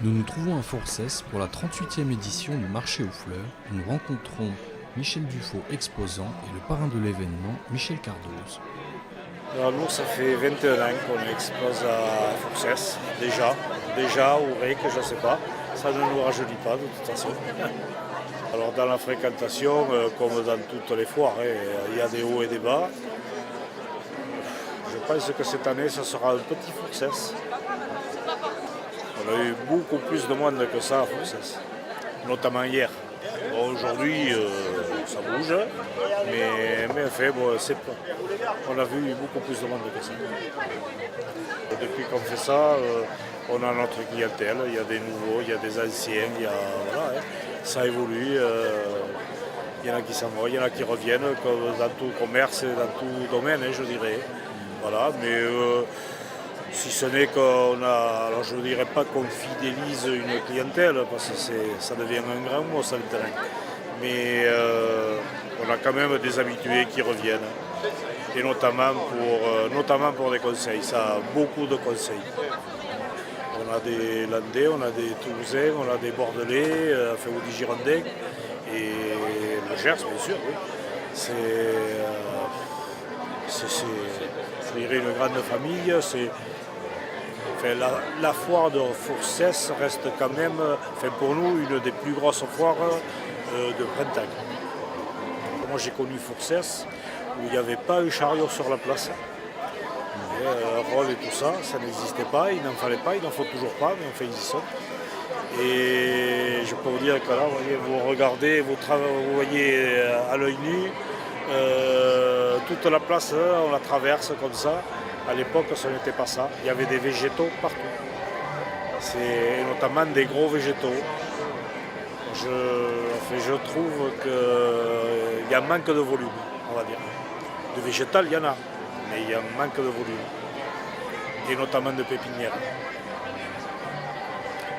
Nous nous trouvons à Forcès pour la 38e édition du marché aux fleurs. Nous rencontrons Michel Dufaux, exposant, et le parrain de l'événement, Michel Cardoz. Alors nous, ça fait 21 ans qu'on expose à Forcès, déjà ou REC, je ne sais pas. Ça ne nous rajeunit pas de toute façon. Alors dans la fréquentation, comme dans toutes les foires, il y a des hauts et des bas. Je pense que cette année, ça sera un petit Forcès. On a eu beaucoup plus de monde que ça à Forcès, notamment hier. Bon, aujourd'hui, ça bouge, mais enfin, bon, on a vu beaucoup plus de monde que ça. Et depuis qu'on fait ça, on a notre clientèle, il y a des nouveaux, il y a des anciens, voilà, ça évolue. Il y en a qui s'en vont, il y en a qui reviennent, comme dans tout commerce et dans tout domaine, je dirais. Voilà, mais si ce n'est qu'on a, alors je ne dirais pas qu'on fidélise une clientèle, parce que ça devient un grand mot ça maintenant, mais on a quand même des habitués qui reviennent, et notamment pour des conseils, ça a beaucoup de conseils. On a des Landais, on a des Toulousains, on a des Bordelais, ou des Girondins, et le Gers bien sûr, oui. Je dirais une grande famille. La foire de Forcès reste quand même, pour nous, une des plus grosses foires de printemps. Moi j'ai connu Forcès où il n'y avait pas un chariot sur la place. Rôle et tout ça, ça n'existait pas, il n'en fallait pas, il n'en faut toujours pas, mais enfin ils y sont. Et je peux vous dire que là, vous regardez, vous voyez à l'œil nu, toute la place, on la traverse comme ça. À l'époque, ce n'était pas ça. Il y avait des végétaux partout. C'est notamment des gros végétaux. Je trouve qu'il y a un manque de volume, on va dire. De végétal, il y en a, mais il y a un manque de volume. Et notamment de pépinières.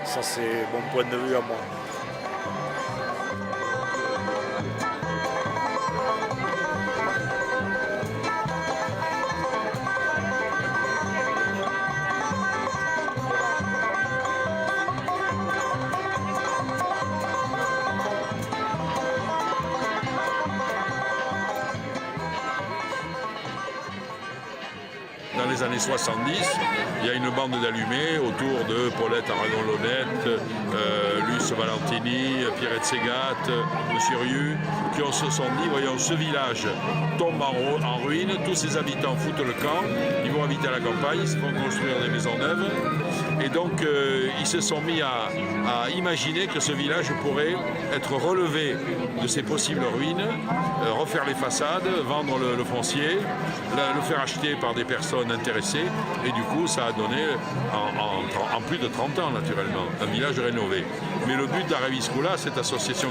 Ça, c'est mon point de vue à moi. Dans les années 70, il y a une bande d'allumés autour de Paulette Aragon-Lonette, Luce Valentini, Pierrette Ségat, M. Rieu, qui se sont dit, voyons, ce village tombe en ruine, tous ses habitants foutent le camp, ils vont habiter à la campagne, ils se font construire des maisons neuves. Et donc, ils se sont mis à imaginer que ce village pourrait être relevé de ses possibles ruines, refaire les façades, vendre le foncier, le faire acheter par des personnes intéressées. Et du coup, ça a donné, en plus de 30 ans naturellement, un village rénové. Mais le but d'Araviscula, cette association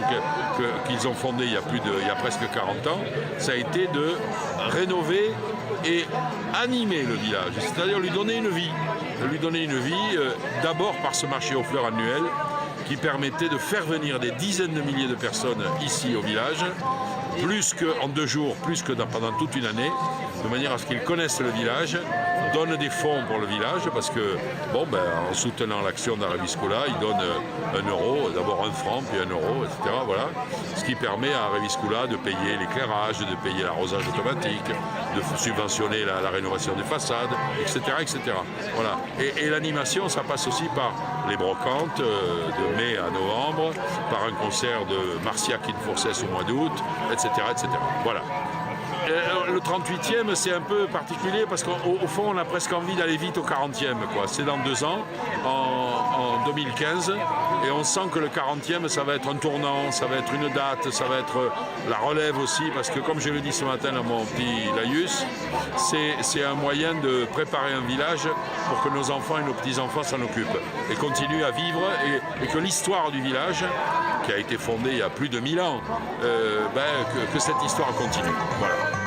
qu'ils ont fondée il y a presque 40 ans, ça a été de rénover et animer le village, c'est-à-dire lui donner une vie. D'abord par ce marché aux fleurs annuel qui permettait de faire venir des dizaines de milliers de personnes ici au village, plus qu'en 2 jours, plus que pendant toute une année, de manière à ce qu'ils connaissent le village, donnent des fonds pour le village, parce que, en soutenant l'action d'Araviscula, ils donnent 1 euro, d'abord 1 franc, puis 1 euro, etc. Voilà. Ce qui permet à Araviscula de payer l'éclairage, de payer l'arrosage automatique, de subventionner la rénovation des façades, etc. etc. Voilà. Et l'animation, ça passe aussi par les brocantes de mai à novembre, par un concert de Marcia Forcès au mois d'août, etc. etc. Voilà. Le 38e, c'est un peu particulier parce qu'au fond, on a presque envie d'aller vite au 40e. C'est dans 2 ans, en 2015, et on sent que le 40e, ça va être un tournant, ça va être une date, ça va être la relève aussi, parce que comme je le dis ce matin à mon petit Laïus, c'est un moyen de préparer un village pour que nos enfants et nos petits-enfants s'en occupent et continuent à vivre, et que l'histoire du village, qui a été fondée il y a plus de 1000 ans, que cette histoire continue. Voilà.